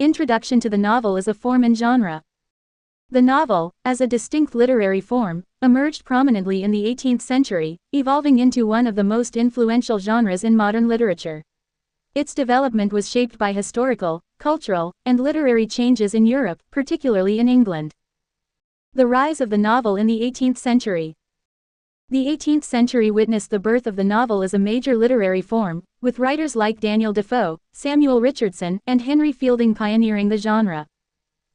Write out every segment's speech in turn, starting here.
Introduction to the novel as a form and genre. The novel, as a distinct literary form, emerged prominently in the 18th century, evolving into one of the most influential genres in modern literature. Its development was shaped by historical, cultural, and literary changes in Europe, particularly in England. The rise of the novel in the 18th century. The 18th century witnessed the birth of the novel as a major literary form, with writers like Daniel Defoe, Samuel Richardson, and Henry Fielding pioneering the genre.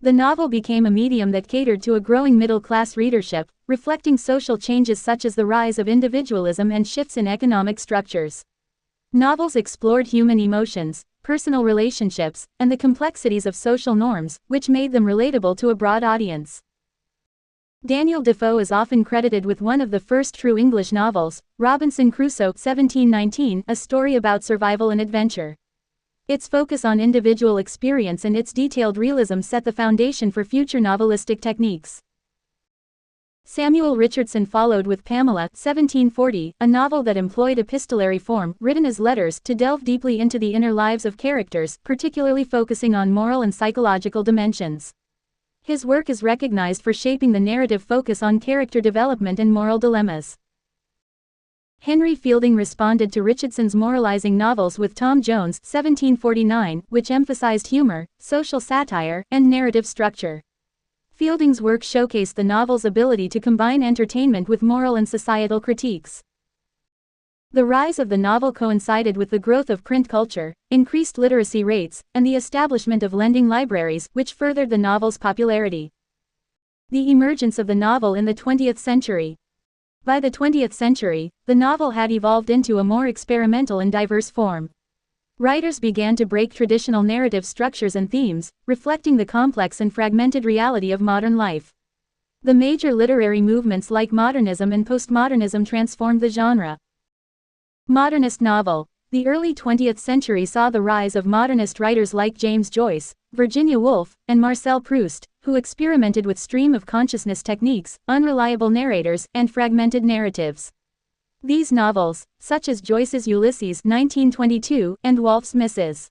The novel became a medium that catered to a growing middle-class readership, reflecting social changes such as the rise of individualism and shifts in economic structures. Novels explored human emotions, personal relationships, and the complexities of social norms, which made them relatable to a broad audience. Daniel Defoe is often credited with one of the first true English novels, Robinson Crusoe, 1719, a story about survival and adventure. Its focus on individual experience and its detailed realism set the foundation for future novelistic techniques. Samuel Richardson followed with Pamela, 1740, a novel that employed epistolary form, written as letters, to delve deeply into the inner lives of characters, particularly focusing on moral and psychological dimensions. His work is recognized for shaping the narrative focus on character development and moral dilemmas. Henry Fielding responded to Richardson's moralizing novels with Tom Jones, 1749, which emphasized humor, social satire, and narrative structure. Fielding's work showcased the novel's ability to combine entertainment with moral and societal critiques. The rise of the novel coincided with the growth of print culture, increased literacy rates, and the establishment of lending libraries, which furthered the novel's popularity. The emergence of the novel in the 20th century. By the 20th century, the novel had evolved into a more experimental and diverse form. Writers began to break traditional narrative structures and themes, reflecting the complex and fragmented reality of modern life. The major literary movements like modernism and postmodernism transformed the genre. Modernist novel. The early 20th century saw the rise of modernist writers like James Joyce, Virginia Woolf, and Marcel Proust, who experimented with stream-of-consciousness techniques, unreliable narrators, and fragmented narratives. These novels, such as Joyce's Ulysses 1922 and Woolf's Mrs.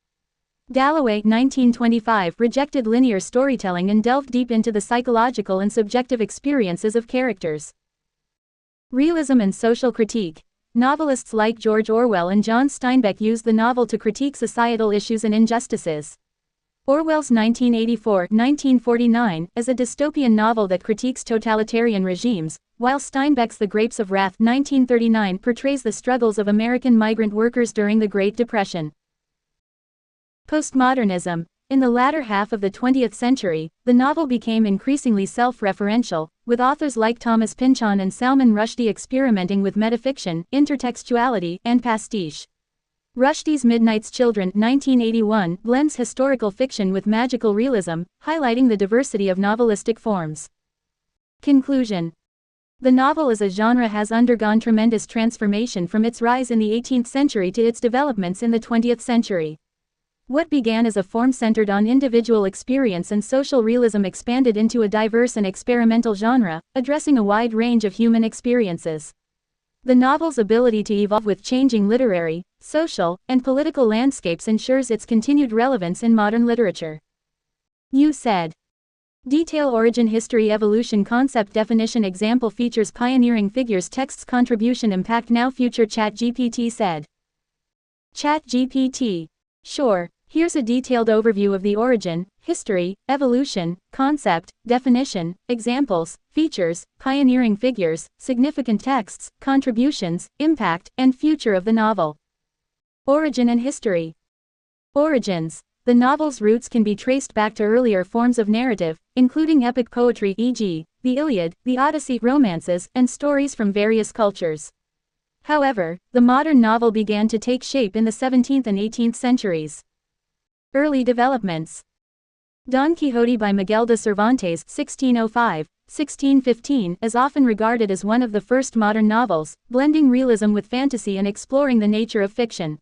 Dalloway 1925, rejected linear storytelling and delved deep into the psychological and subjective experiences of characters. Realism and social critique. Novelists like George Orwell and John Steinbeck used the novel to critique societal issues and injustices. Orwell's 1984-1949 is a dystopian novel that critiques totalitarian regimes, while Steinbeck's The Grapes of Wrath 1939 portrays the struggles of American migrant workers during the Great Depression. Postmodernism. In the latter half of the 20th century, the novel became increasingly self-referential, with authors like Thomas Pynchon and Salman Rushdie experimenting with metafiction, intertextuality, and pastiche. Rushdie's Midnight's Children 1981 blends historical fiction with magical realism, highlighting the diversity of novelistic forms. Conclusion. The novel as a genre has undergone tremendous transformation from its rise in the 18th century to its developments in the 20th century. What began as a form centered on individual experience and social realism expanded into a diverse and experimental genre, addressing a wide range of human experiences. The novel's ability to evolve with changing literary, social, and political landscapes ensures its continued relevance in modern literature. You said. Detail origin history evolution concept definition example features pioneering figures texts contribution impact now future ChatGPT said. ChatGPT. Sure. Here's a detailed overview of the origin, history, evolution, concept, definition, examples, features, pioneering figures, significant texts, contributions, impact, and future of the novel. Origin and history. Origins. The novel's roots can be traced back to earlier forms of narrative, including epic poetry e.g., the Iliad, the Odyssey, romances, and stories from various cultures. However, the modern novel began to take shape in the 17th and 18th centuries. Early developments. Don Quixote by Miguel de Cervantes 1605-1615 is often regarded as one of the first modern novels, blending realism with fantasy and exploring the nature of fiction.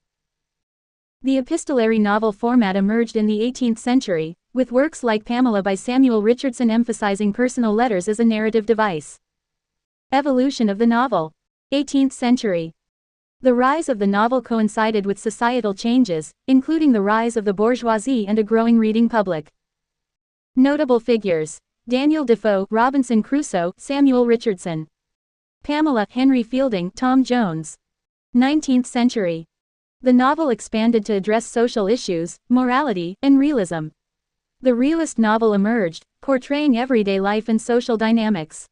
The epistolary novel format emerged in the 18th century, with works like Pamela by Samuel Richardson emphasizing personal letters as a narrative device. Evolution of the novel. 18th century. The rise of the novel coincided with societal changes, including the rise of the bourgeoisie and a growing reading public. Notable figures: Daniel Defoe, Robinson Crusoe, Samuel Richardson. Pamela, Henry Fielding, Tom Jones. 19th century. The novel expanded to address social issues, morality, and realism. The realist novel emerged, portraying everyday life and social dynamics.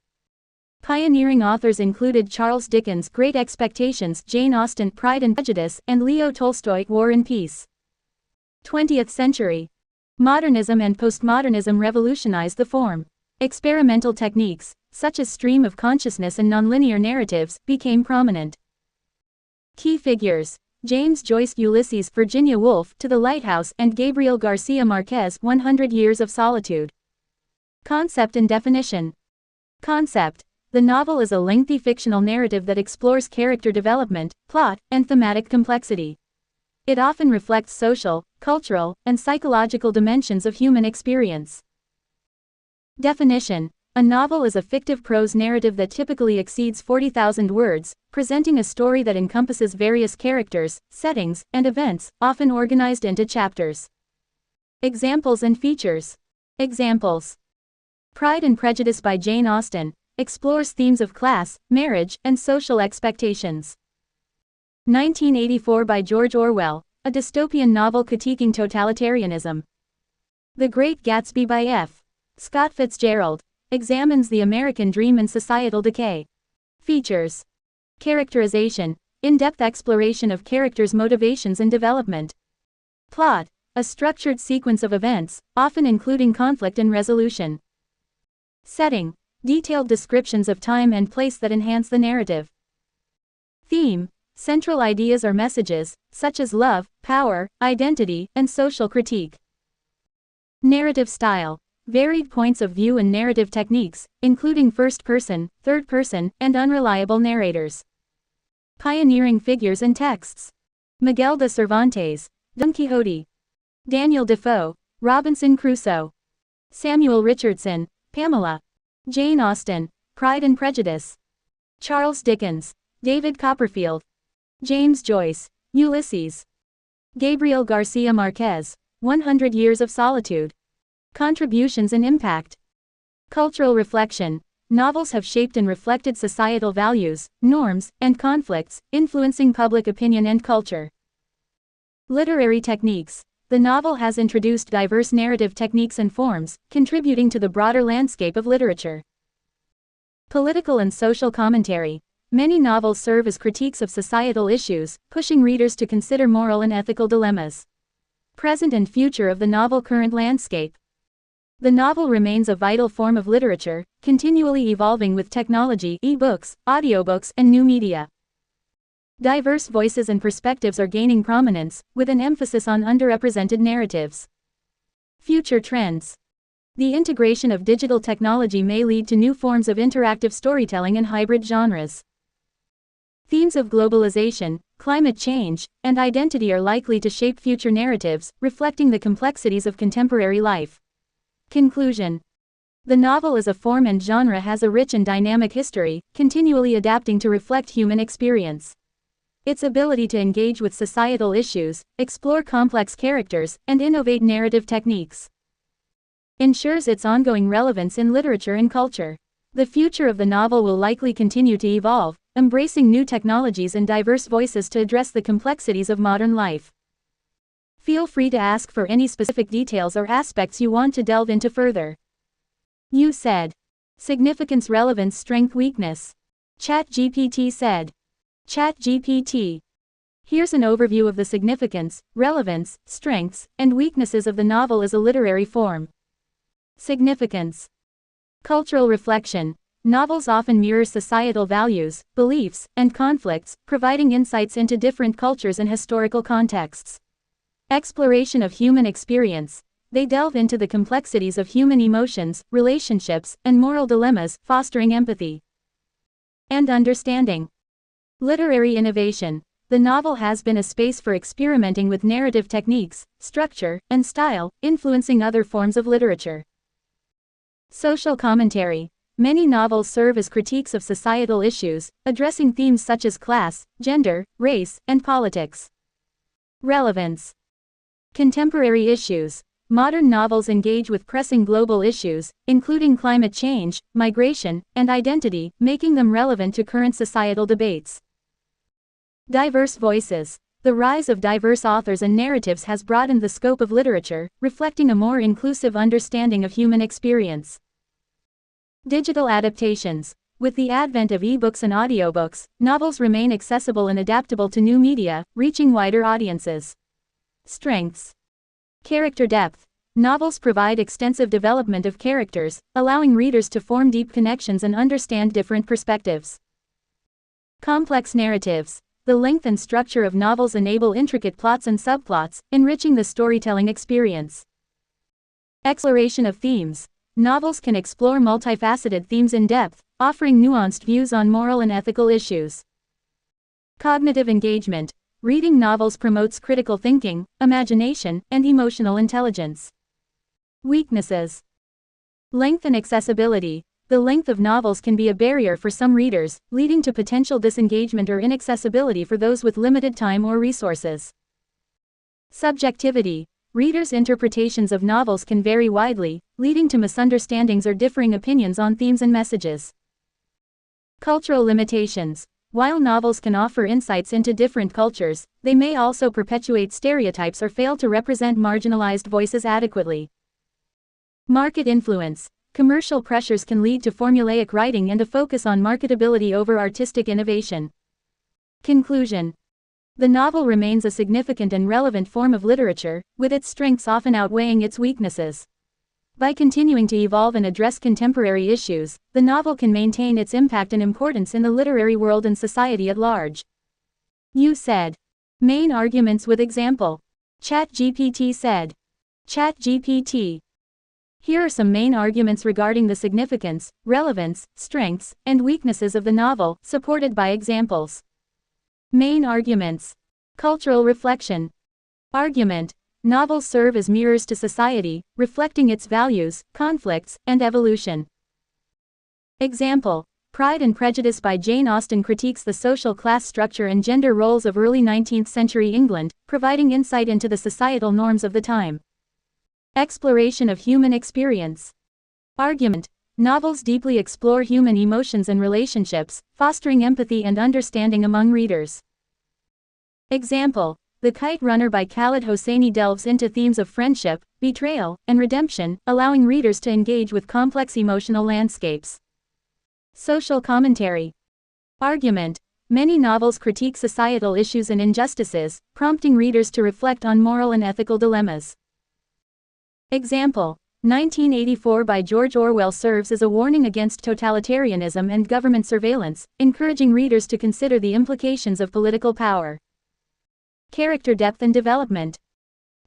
Pioneering authors included Charles Dickens' Great Expectations, Jane Austen, Pride and Prejudice, and Leo Tolstoy, War and Peace. 20th century. Modernism and postmodernism revolutionized the form. Experimental techniques, such as stream of consciousness and nonlinear narratives, became prominent. Key figures: James Joyce, Ulysses, Virginia Woolf, To the Lighthouse, and Gabriel Garcia Marquez, 100 Years of Solitude. Concept and definition. Concept: the novel is a lengthy fictional narrative that explores character development, plot, and thematic complexity. It often reflects social, cultural, and psychological dimensions of human experience. Definition: a novel is a fictive prose narrative that typically exceeds 40,000 words, presenting a story that encompasses various characters, settings, and events, often organized into chapters. Examples and features. Examples: Pride and Prejudice by Jane Austen explores themes of class, marriage, and social expectations. 1984 by George Orwell, a dystopian novel critiquing totalitarianism. The Great Gatsby by F. Scott Fitzgerald examines the American dream and societal decay. Features: characterization, in-depth exploration of characters' motivations and development. Plot, a structured sequence of events, often including conflict and resolution. Setting, detailed descriptions of time and place that enhance the narrative. Theme, central ideas or messages, such as love, power, identity, and social critique. Narrative style, varied points of view and narrative techniques, including first-person, third-person, and unreliable narrators. Pioneering figures and texts: Miguel de Cervantes, Don Quixote. Daniel Defoe, Robinson Crusoe. Samuel Richardson, Pamela. Jane Austen, Pride and Prejudice. Charles Dickens, David Copperfield. James Joyce, Ulysses. Gabriel Garcia Marquez, 100 Years of Solitude. Contributions and impact. Cultural reflection. Novels have shaped and reflected societal values, norms, and conflicts, influencing public opinion and culture. Literary techniques. The novel has introduced diverse narrative techniques and forms, contributing to the broader landscape of literature. Political and social commentary. Many novels serve as critiques of societal issues, pushing readers to consider moral and ethical dilemmas. Present and future of the novel. Current landscape. The novel remains a vital form of literature, continually evolving with technology, e-books, audiobooks, and new media. Diverse voices and perspectives are gaining prominence, with an emphasis on underrepresented narratives. Future trends. The integration of digital technology may lead to new forms of interactive storytelling and hybrid genres. Themes of globalization, climate change, and identity are likely to shape future narratives, reflecting the complexities of contemporary life. Conclusion. The novel as a form and genre has a rich and dynamic history, continually adapting to reflect human experience. Its ability to engage with societal issues, explore complex characters, and innovate narrative techniques ensures its ongoing relevance in literature and culture. The future of the novel will likely continue to evolve, embracing new technologies and diverse voices to address the complexities of modern life. Feel free to ask for any specific details or aspects you want to delve into further. You said. Significance, relevance, strength, weakness. ChatGPT said. ChatGPT. Here's an overview of the significance, relevance, strengths, and weaknesses of the novel as a literary form. Significance. Cultural reflection. Novels often mirror societal values, beliefs, and conflicts, providing insights into different cultures and historical contexts. Exploration of human experience. They delve into the complexities of human emotions, relationships, and moral dilemmas, fostering empathy and understanding. Literary innovation. The novel has been a space for experimenting with narrative techniques, structure, and style, influencing other forms of literature. Social commentary. Many novels serve as critiques of societal issues, addressing themes such as class, gender, race, and politics. Relevance. Contemporary issues. Modern novels engage with pressing global issues, including climate change, migration, and identity, making them relevant to current societal debates. Diverse voices. The rise of diverse authors and narratives has broadened the scope of literature, reflecting a more inclusive understanding of human experience. Digital adaptations. With the advent of ebooks and audiobooks, novels remain accessible and adaptable to new media, reaching wider audiences. Strengths. Character depth. Novels provide extensive development of characters, allowing readers to form deep connections and understand different perspectives. Complex narratives. The length and structure of novels enable intricate plots and subplots, enriching the storytelling experience. Exploration of themes. Novels can explore multifaceted themes in depth, offering nuanced views on moral and ethical issues. Cognitive engagement. Reading novels promotes critical thinking, imagination, and emotional intelligence. Weaknesses. Length and accessibility. The length of novels can be a barrier for some readers, leading to potential disengagement or inaccessibility for those with limited time or resources. Subjectivity. Readers' interpretations of novels can vary widely, leading to misunderstandings or differing opinions on themes and messages. Cultural limitations. While novels can offer insights into different cultures, they may also perpetuate stereotypes or fail to represent marginalized voices adequately. Market influence. Commercial pressures can lead to formulaic writing and a focus on marketability over artistic innovation. Conclusion. The novel remains a significant and relevant form of literature, with its strengths often outweighing its weaknesses. By continuing to evolve and address contemporary issues, the novel can maintain its impact and importance in the literary world and society at large. You said. Main arguments with example. ChatGPT said. ChatGPT. Here are some main arguments regarding the significance, relevance, strengths, and weaknesses of the novel, supported by examples. Main arguments. Cultural reflection. Argument. Novels serve as mirrors to society, reflecting its values, conflicts, and evolution. Example. Pride and Prejudice by Jane Austen critiques the social class structure and gender roles of early 19th century England, providing insight into the societal norms of the time. Exploration of human experience. Argument. Novels deeply explore human emotions and relationships, fostering empathy and understanding among readers. Example. The Kite Runner by Khaled Hosseini delves into themes of friendship, betrayal, and redemption, allowing readers to engage with complex emotional landscapes. Social commentary. Argument. Many novels critique societal issues and injustices, prompting readers to reflect on moral and ethical dilemmas. Example. 1984 by George Orwell serves as a warning against totalitarianism and government surveillance, encouraging readers to consider the implications of political power. Character depth and development.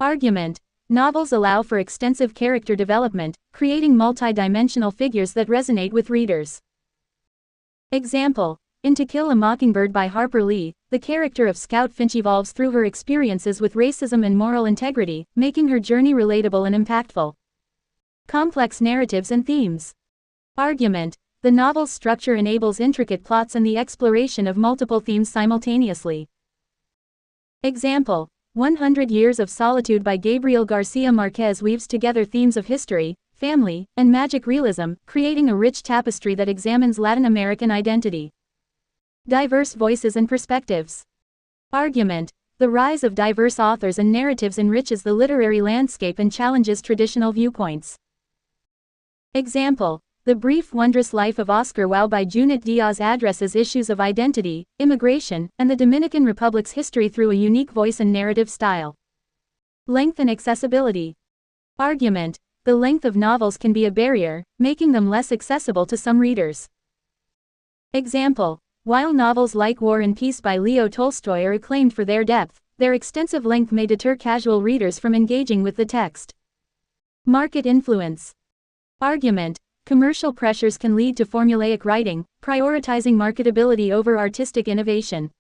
Argument. Novels allow for extensive character development, creating multi-dimensional figures that resonate with readers. Example. In To Kill a Mockingbird by Harper Lee, the character of Scout Finch evolves through her experiences with racism and moral integrity, making her journey relatable and impactful. Complex narratives and themes. Argument. The novel's structure enables intricate plots and the exploration of multiple themes simultaneously. Example. 100 Years of Solitude by Gabriel Garcia Marquez weaves together themes of history, family, and magic realism, creating a rich tapestry that examines Latin American identity. Diverse voices and perspectives. Argument. The rise of diverse authors and narratives enriches the literary landscape and challenges traditional viewpoints. Example. The Brief Wondrous Life of Oscar Wilde by Junot Diaz addresses issues of identity, immigration, and the Dominican Republic's history through a unique voice and narrative style. Length and accessibility. Argument. The length of novels can be a barrier, making them less accessible to some readers. Example. While novels like War and Peace by Leo Tolstoy are acclaimed for their depth, their extensive length may deter casual readers from engaging with the text. Market influence. Argument. Commercial pressures can lead to formulaic writing, prioritizing marketability over artistic innovation.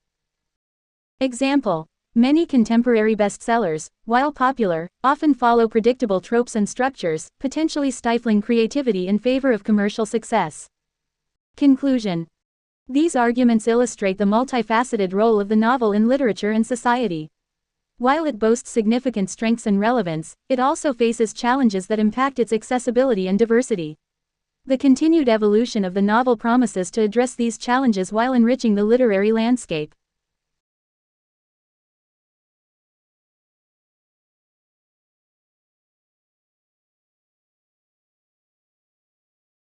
Example. Many contemporary bestsellers, while popular, often follow predictable tropes and structures, potentially stifling creativity in favor of commercial success. Conclusion. These arguments illustrate the multifaceted role of the novel in literature and society. While it boasts significant strengths and relevance, it also faces challenges that impact its accessibility and diversity. The continued evolution of the novel promises to address these challenges while enriching the literary landscape.